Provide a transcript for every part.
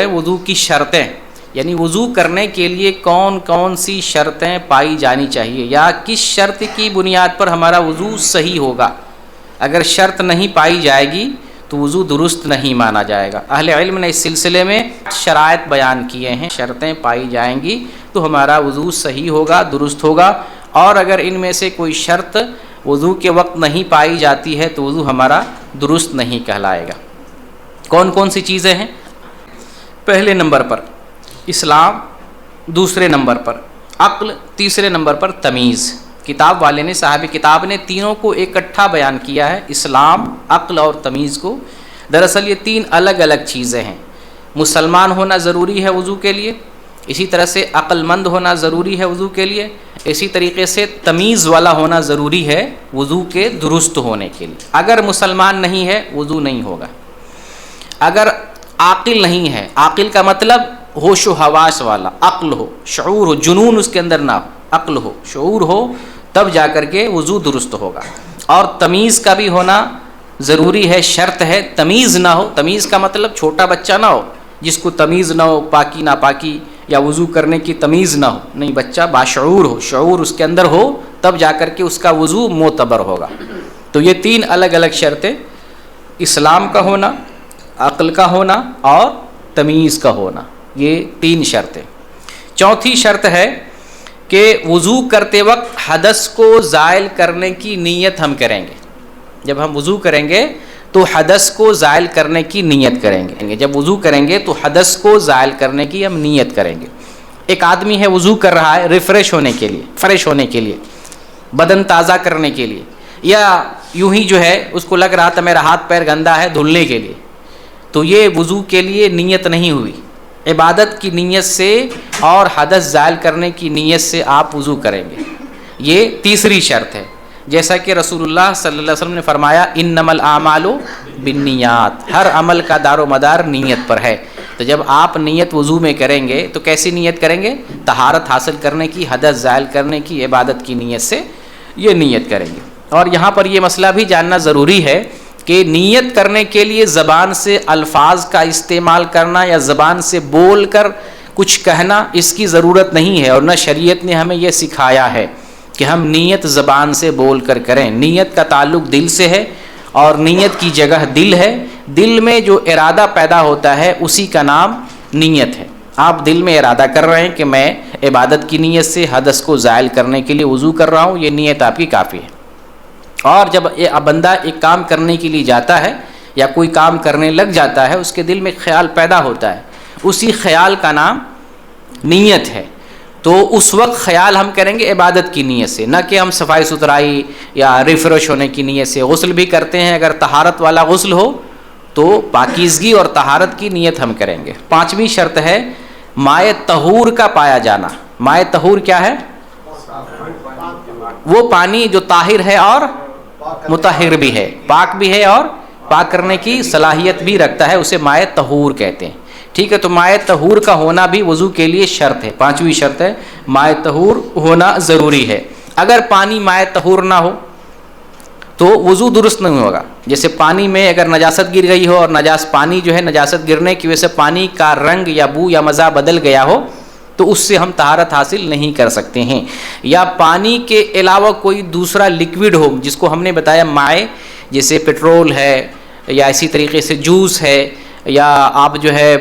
وضو کی شرطیں، یعنی وضو کرنے کے لیے کون کون سی شرطیں پائی جانی چاہیے، یا کس شرط کی بنیاد پر ہمارا وضو صحیح ہوگا۔ اگر شرط نہیں پائی جائے گی تو وضو درست نہیں مانا جائے گا۔ اہل علم نے اس سلسلے میں شرائط بیان کیے ہیں، شرطیں پائی جائیں گی تو ہمارا وضو صحیح ہوگا، درست ہوگا، اور اگر ان میں سے کوئی شرط وضو کے وقت نہیں پائی جاتی ہے تو وضو ہمارا درست نہیں کہلائے گا۔ کون کون سی چیزیں ہیں؟ پہلے نمبر پر اسلام، دوسرے نمبر پر عقل، تیسرے نمبر پر تمیز۔ کتاب والے نے، صاحب کتاب نے تینوں کو اکٹھا بیان کیا ہے، اسلام، عقل اور تمیز کو۔ دراصل یہ تین الگ الگ چیزیں ہیں۔ مسلمان ہونا ضروری ہے وضو کے لیے، اسی طرح سے عقل مند ہونا ضروری ہے وضو کے لیے، اسی طریقے سے تمیز والا ہونا ضروری ہے وضو کے درست ہونے کے لیے۔ اگر مسلمان نہیں ہے وضو نہیں ہوگا۔ اگر عاقل نہیں ہے، عاقل کا مطلب ہوش و حواس والا، عقل ہو، شعور ہو، جنون اس کے اندر نہ ہو، عقل ہو، شعور ہو، تب جا کر کے وضو درست ہوگا۔ اور تمیز کا بھی ہونا ضروری ہے، شرط ہے۔ تمیز نہ ہو، تمیز کا مطلب چھوٹا بچہ نہ ہو جس کو تمیز نہ ہو، پاکی ناپاکی یا وضو کرنے کی تمیز نہ ہو، نہیں، بچہ باشعور ہو، شعور اس کے اندر ہو، تب جا کر کے اس کا وضو معتبر ہوگا۔ تو یہ تین الگ الگ شرطیں، اسلام کا ہونا، عقل کا ہونا اور تمیز کا ہونا، یہ تین شرطیں۔ چوتھی شرط ہے کہ وضو کرتے وقت حدث کو زائل کرنے کی نیت ہم کریں گے۔ جب ہم وضو کریں گے تو حدث کو زائل کرنے کی نیت کریں گے۔ جب وضو کریں گے تو حدث کو زائل کرنے کی ہم نیت کریں گے۔ ایک آدمی ہے وضو کر رہا ہے ریفریش ہونے کے لیے، فریش ہونے کے لیے، بدن تازہ کرنے کے لیے، یا یوں ہی جو ہے اس کو لگ رہا تھا میرا ہاتھ پیر گندا ہے دھلنے کے لیے، تو یہ وضو کے لیے نیت نہیں ہوئی۔ عبادت کی نیت سے اور حدث زائل کرنے کی نیت سے آپ وضو کریں گے، یہ تیسری شرط ہے۔ جیسا کہ رسول اللہ صلی اللہ علیہ وسلم نے فرمایا انما الاعمال بالنیات، ہر عمل کا دار و مدار نیت پر ہے۔ تو جب آپ نیت وضو میں کریں گے تو کیسی نیت کریں گے؟ طہارت حاصل کرنے کی، حدث زائل کرنے کی، عبادت کی نیت سے یہ نیت کریں گے۔ اور یہاں پر یہ مسئلہ بھی جاننا ضروری ہے کہ نیت کرنے کے لیے زبان سے الفاظ کا استعمال کرنا یا زبان سے بول کر کچھ کہنا، اس کی ضرورت نہیں ہے، اور نہ شریعت نے ہمیں یہ سکھایا ہے کہ ہم نیت زبان سے بول کر کریں۔ نیت کا تعلق دل سے ہے، اور نیت کی جگہ دل ہے۔ دل میں جو ارادہ پیدا ہوتا ہے اسی کا نام نیت ہے۔ آپ دل میں ارادہ کر رہے ہیں کہ میں عبادت کی نیت سے حدث کو زائل کرنے کے لیے وضو کر رہا ہوں، یہ نیت آپ کی کافی ہے۔ اور جب بندہ ایک کام کرنے کے لیے جاتا ہے یا کوئی کام کرنے لگ جاتا ہے، اس کے دل میں خیال پیدا ہوتا ہے، اسی خیال کا نام نیت ہے۔ تو اس وقت خیال ہم کریں گے عبادت کی نیت سے، نہ کہ ہم صفائی ستھرائی یا ریفریش ہونے کی نیت سے۔ غسل بھی کرتے ہیں، اگر طہارت والا غسل ہو تو پاکیزگی اور طہارت کی نیت ہم کریں گے۔ پانچویں شرط ہے مائع طہور کا پایا جانا۔ مائع طہور کیا ہے؟ وہ پانی جو طاہر ہے اور مطہر بھی ہے، پاک بھی ہے اور پاک کرنے کی صلاحیت بھی رکھتا ہے، اسے مائع طہور کہتے ہیں۔ ٹھیک ہے، تو مائع طہور کا ہونا بھی وضو کے لیے شرط ہے، پانچویں شرط ہے مائع طہور ہونا ضروری ہے۔ اگر پانی مائع طہور نہ ہو تو وضو درست نہیں ہوگا۔ جیسے پانی میں اگر نجاست گر گئی ہو، اور پانی جو ہے نجاست گرنے کی وجہ سے پانی کا رنگ یا بو یا مزہ بدل گیا ہو، تو اس سے ہم طہارت حاصل نہیں کر سکتے ہیں۔ یا پانی کے علاوہ کوئی دوسرا لکوڈ ہو، جس کو ہم نے بتایا مائع، جیسے پٹرول ہے، یا اسی طریقے سے جوس ہے، یا آپ جو ہے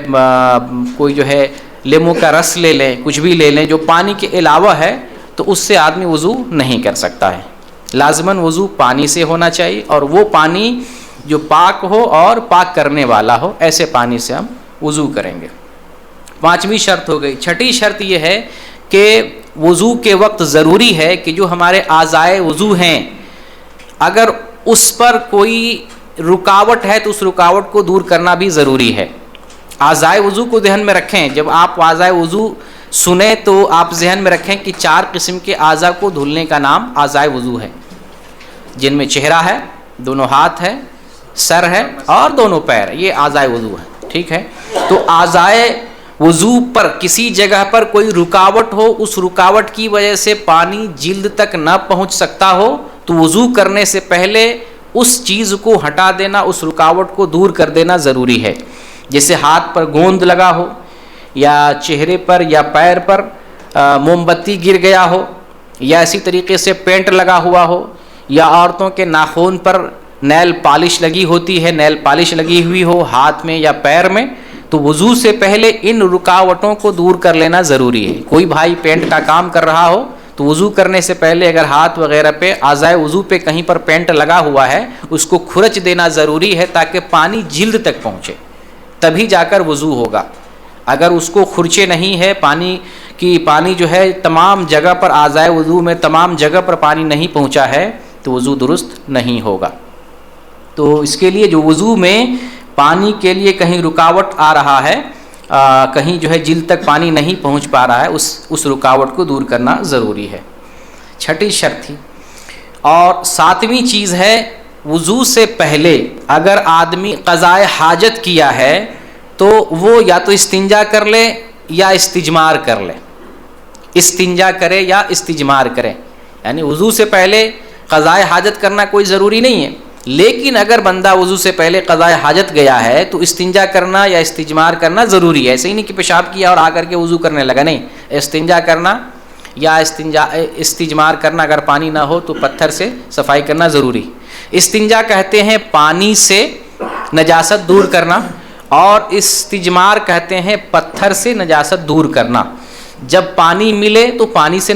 کوئی جو ہے لیمو کا رس لے لیں، کچھ بھی لے لیں جو پانی کے علاوہ ہے، تو اس سے آدمی وضو نہیں کر سکتا ہے۔ لازماً وضو پانی سے ہونا چاہیے، اور وہ پانی جو پاک ہو اور پاک کرنے والا ہو، ایسے پانی سے ہم وضو کریں گے۔ پانچویں شرط ہو گئی۔ چھٹی شرط یہ ہے کہ وضو کے وقت ضروری ہے کہ جو ہمارے اعضائے وضو ہیں، اگر اس پر کوئی رکاوٹ ہے تو اس رکاوٹ کو دور کرنا بھی ضروری ہے۔ اعضائے وضو کو ذہن میں رکھیں، جب آپ اعضائے وضو سنیں تو آپ ذہن میں رکھیں کہ 4 قسم کے اعضاء کو دھلنے کا نام اعضائے وضو ہے، جن میں چہرہ ہے، دونوں ہاتھ ہے، سر ہے اور دونوں پیر، یہ اعضائے وضو ہے۔ ٹھیک ہے، تو اعضائے وضو پر کسی جگہ پر کوئی رکاوٹ ہو، اس رکاوٹ کی وجہ سے پانی جلد تک نہ پہنچ سکتا ہو، تو وضو کرنے سے پہلے اس چیز کو ہٹا دینا، اس رکاوٹ کو دور کر دینا ضروری ہے۔ جیسے ہاتھ پر گوند لگا ہو یا چہرے پر یا پیر پر موم بتی گر گیا ہو یا اسی طریقے سے پینٹ لگا ہوا ہو یا عورتوں کے ناخن پر نیل پالش لگی ہوتی ہے، نیل پالش لگی ہوئی ہو ہاتھ میں یا پیر میں، تو وضو سے پہلے ان رکاوٹوں کو دور کر لینا ضروری ہے۔ کوئی بھائی پینٹ کا کام کر رہا ہو تو وضو کرنے سے پہلے اگر ہاتھ وغیرہ پہ اعضائے وضو پہ کہیں پر پینٹ لگا ہوا ہے اس کو کھرچ دینا ضروری ہے تاکہ پانی جلد تک پہنچے، تبھی جا کر وضو ہوگا۔ اگر اس کو کھرچے نہیں ہے، پانی جو ہے تمام جگہ پر اعضائے وضو میں تمام جگہ پر پانی نہیں پہنچا ہے تو وضو درست نہیں ہوگا۔ تو اس کے لیے جو وضو میں پانی کے لیے کہیں رکاوٹ آ رہا ہے، کہیں جو ہے جلد تک پانی نہیں پہنچ پا رہا ہے، اس رکاوٹ کو دور کرنا ضروری ہے۔ چھٹی شرط تھی۔ اور ساتویں چیز ہے، وضو سے پہلے اگر آدمی قضائے حاجت کیا ہے تو وہ یا تو استنجا کر لے یا استجمار کر لے، استنجا کرے یا استجمار کرے، یعنی وضو سے پہلے قضائے حاجت کرنا کوئی ضروری نہیں ہے، لیکن اگر بندہ وضو سے پہلے قضائے حاجت گیا ہے تو استنجا کرنا یا استجمار کرنا ضروری ہے۔ ایسے ہی نہیں کہ پیشاب کیا اور آ کر کے وضو کرنے لگا، نہیں، استنجا کرنا یا استجمار کرنا، اگر پانی نہ ہو تو پتھر سے صفائی کرنا ضروری۔ استنجا کہتے ہیں پانی سے نجاست دور کرنا، اور استجمار کہتے ہیں پتھر سے نجاست دور کرنا۔ جب پانی ملے تو پانی سے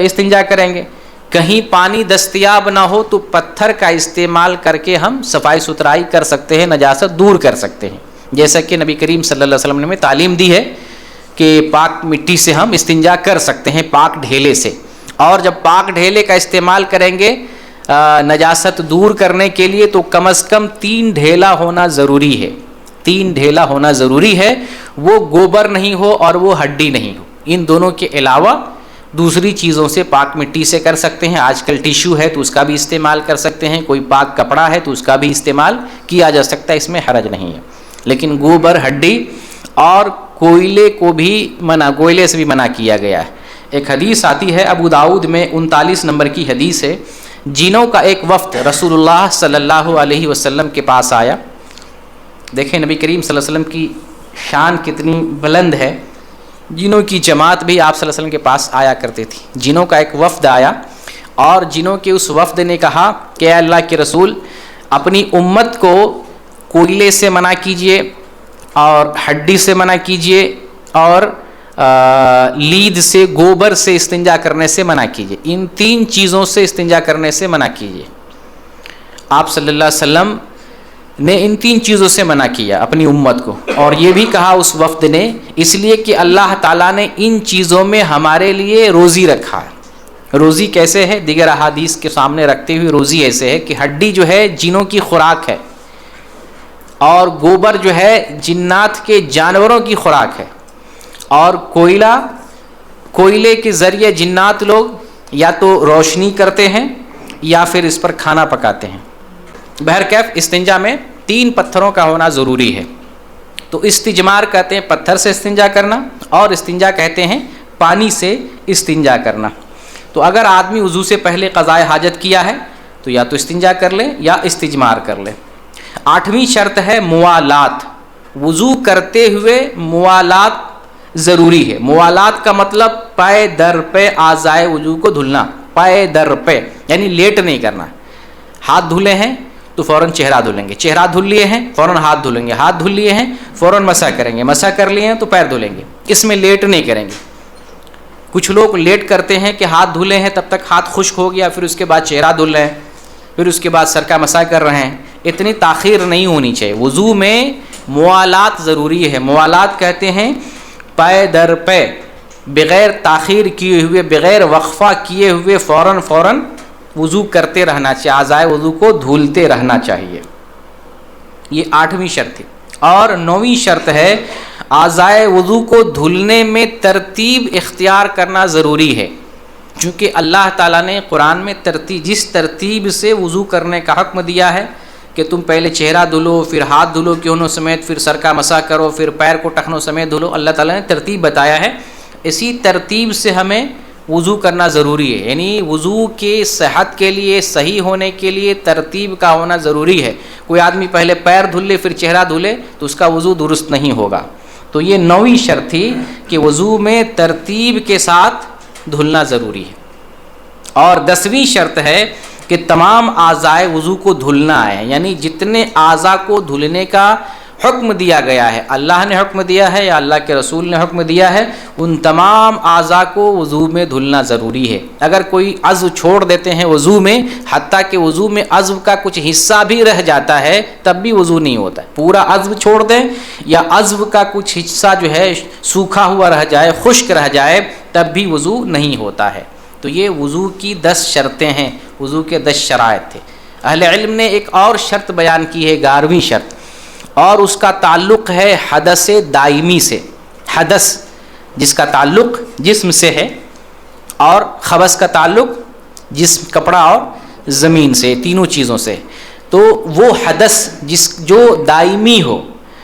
استنجا کریں گے، کہیں پانی دستیاب نہ ہو تو پتھر کا استعمال کر کے ہم صفائی ستھرائی کر سکتے ہیں، نجاست دور کر سکتے ہیں، جیسا کہ نبی کریم صلی اللہ علیہ وسلم نے ہمیں تعلیم دی ہے کہ پاک مٹی سے ہم استنجا کر سکتے ہیں، پاک ڈھیلے سے۔ اور جب پاک ڈھیلے کا استعمال کریں گے نجاست دور کرنے کے لیے تو کم از کم 3 ڈھیلا ہونا ضروری ہے، 3 ڈھیلا ہونا ضروری ہے، وہ گوبر نہیں ہو اور وہ ہڈی نہیں ہو، ان دونوں کے علاوہ دوسری چیزوں سے پاک مٹی سے کر سکتے ہیں۔ آج کل ٹیشو ہے تو اس کا بھی استعمال کر سکتے ہیں، کوئی پاک کپڑا ہے تو اس کا بھی استعمال کیا جا سکتا ہے، اس میں حرج نہیں ہے، لیکن گوبر، ہڈی اور کوئلے کو بھی کوئلے سے بھی منع کیا گیا ہے۔ ایک حدیث آتی ہے ابو داؤد میں 39 نمبر کی حدیث ہے، جنوں کا ایک وفد رسول اللہ صلی اللہ علیہ وسلم کے پاس آیا۔ دیکھیں نبی کریم صلی اللہ علیہ وسلم کی شان کتنی بلند ہے، جنوں کی جماعت بھی آپ صلی اللہ علیہ وسلم کے پاس آیا کرتے تھی۔ جنوں کا ایک وفد آیا اور جنوں کے اس وفد نے کہا کہ اے اللہ کے رسول، اپنی امت کو کوئلے سے منع کیجئے اور ہڈی سے منع کیجئے اور لید سے، گوبر سے استنجا کرنے سے منع کیجئے، ان 3 چیزوں سے استنجا کرنے سے منع کیجئے۔ آپ صلی اللہ علیہ وسلم نے ان 3 چیزوں سے منع کیا اپنی امت کو، اور یہ بھی کہا اس وفد نے اس لیے کہ اللہ تعالیٰ نے ان چیزوں میں ہمارے لیے روزی رکھا ہے۔ روزی کیسے ہے؟ دیگر احادیث کے سامنے رکھتے ہوئے روزی ایسے ہے کہ ہڈی جو ہے جنوں کی خوراک ہے، اور گوبر جو ہے جنات کے جانوروں کی خوراک ہے، اور کوئلے کے ذریعے جنات لوگ یا تو روشنی کرتے ہیں یا پھر اس پر کھانا پکاتے ہیں۔ بہرکیف استنجا میں 3 پتھروں کا ہونا ضروری ہے۔ تو استجمار کہتے ہیں پتھر سے استنجا کرنا، اور استنجا کہتے ہیں پانی سے استنجا کرنا۔ تو اگر آدمی وضو سے پہلے قضائے حاجت کیا ہے تو یا تو استنجا کر لے یا استجمار کر لے۔ 8ویں شرط ہے موالات، وضو کرتے ہوئے موالات ضروری ہے۔ موالات کا مطلب پائے در پہ اعضائے وضو کو دھلنا، پائے در پہ یعنی لیٹ نہیں کرنا۔ ہاتھ دھلے ہیں تو فوراً چہرہ دھلیں گے، چہرہ دھل لیے ہیں فوراً ہاتھ دھلیں گے، ہاتھ دھل لیے ہیں فوراً مسح کریں گے، مسح کر لیے ہیں تو پیر دھلیں گے، اس میں لیٹ نہیں کریں گے۔ کچھ لوگ لیٹ کرتے ہیں کہ ہاتھ دھلے ہیں تب تک ہاتھ خشک ہو گیا، پھر اس کے بعد چہرہ دھل رہے ہیں، پھر اس کے بعد سر کا مسح کر رہے ہیں، اتنی تاخیر نہیں ہونی چاہیے۔ وضو میں موالات ضروری ہے۔ موالات کہتے ہیں پائے در پہ بغیر تاخیر کیے ہوئے، بغیر وقفہ کیے ہوئے فوراً وضو کرتے رہنا چاہیے، اعضائے وضو کو دھلتے رہنا چاہیے۔ یہ 8ویں شرط ہے۔ اور 9ویں شرط ہے اعضائے وضو کو دھلنے میں ترتیب اختیار کرنا ضروری ہے، چونکہ اللہ تعالیٰ نے قرآن میں جس ترتیب سے وضو کرنے کا حکم دیا ہے کہ تم پہلے چہرہ دھلو، پھر ہاتھ دھلو کیونوں سمیت، پھر سر کا مسح کرو، پھر پیر کو ٹخنوں سمیت دھلو، اللہ تعالیٰ نے ترتیب بتایا ہے، اسی ترتیب سے ہمیں وضو کرنا ضروری ہے، یعنی وضو کے صحت کے لیے، صحیح ہونے کے لیے ترتیب کا ہونا ضروری ہے۔ کوئی آدمی پہلے پیر دھل لے پھر چہرہ دھلے تو اس کا وضو درست نہیں ہوگا۔ تو یہ 9ویں شرط تھی کہ وضو میں ترتیب کے ساتھ دھلنا ضروری ہے۔ اور 10ویں شرط ہے کہ تمام اعضائے وضو کو دھلنا ہے، یعنی جتنے اعضاء کو دھلنے کا حکم دیا گیا ہے، اللہ نے حکم دیا ہے یا اللہ کے رسول نے حکم دیا ہے، ان تمام اعضاء کو وضو میں دھلنا ضروری ہے۔ اگر کوئی عضو چھوڑ دیتے ہیں وضو میں، حتیٰ کہ وضو میں عضو کا کچھ حصہ بھی رہ جاتا ہے، تب بھی وضو نہیں ہوتا ہے۔ پورا عضو چھوڑ دیں یا عضو کا کچھ حصہ جو ہے سوکھا ہوا رہ جائے، خشک رہ جائے، تب بھی وضو نہیں ہوتا ہے۔ تو یہ وضو کی 10 شرطیں ہیں، وضو کے 10 شرائط تھے۔ اہل علم نے ایک اور شرط بیان کی ہے، 11ویں شرط، اور اس کا تعلق ہے حدث دائمی سے۔ حدث جس کا تعلق جسم سے ہے، اور خبث کا تعلق جسم، کپڑا اور زمین سے، تینوں چیزوں سے۔ تو وہ حدث جو دائمی ہو،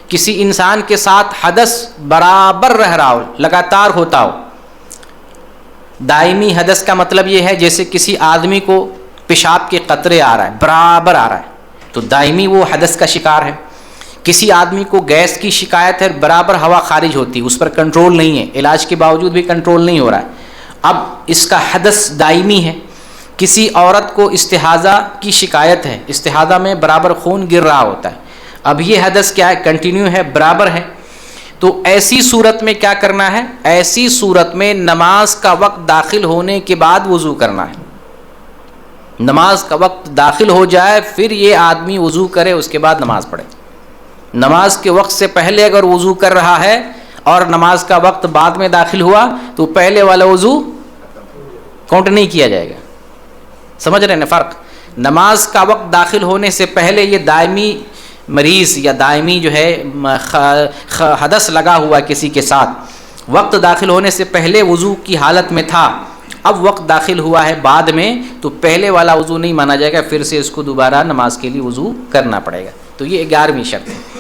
کسی انسان کے ساتھ حدث برابر رہ رہا ہو، لگاتار ہوتا ہو۔ دائمی حدث کا مطلب یہ ہے جیسے کسی آدمی کو پیشاب کے قطرے آ رہا ہے، برابر آ رہا ہے، تو دائمی وہ حدث کا شکار ہے۔ کسی آدمی کو گیس کی شکایت ہے، برابر ہوا خارج ہوتی ہے، اس پر کنٹرول نہیں ہے، علاج کے باوجود بھی کنٹرول نہیں ہو رہا ہے، اب اس کا حدث دائمی ہے۔ کسی عورت کو استحاضہ کی شکایت ہے، استحاضہ میں برابر خون گر رہا ہوتا ہے، اب یہ حدث کیا ہے؟ کنٹینیو ہے، برابر ہے۔ تو ایسی صورت میں کیا کرنا ہے؟ ایسی صورت میں نماز کا وقت داخل ہونے کے بعد وضو کرنا ہے۔ نماز کا وقت داخل ہو جائے پھر یہ آدمی وضو کرے، اس کے بعد نماز پڑھے۔ نماز کے وقت سے پہلے اگر وضو کر رہا ہے اور نماز کا وقت بعد میں داخل ہوا تو پہلے والا وضو کاؤنٹ نہیں کیا جائے گا۔ سمجھ رہے ہیں نا فرق؟ نماز کا وقت داخل ہونے سے پہلے یہ دائمی مریض یا دائمی جو ہے حدث لگا ہوا کسی کے ساتھ، وقت داخل ہونے سے پہلے وضو کی حالت میں تھا، اب وقت داخل ہوا ہے بعد میں، تو پہلے والا وضو نہیں مانا جائے گا، پھر سے اس کو دوبارہ نماز کے لیے وضو کرنا پڑے گا۔ تو یہ 11ویں شرط ہے۔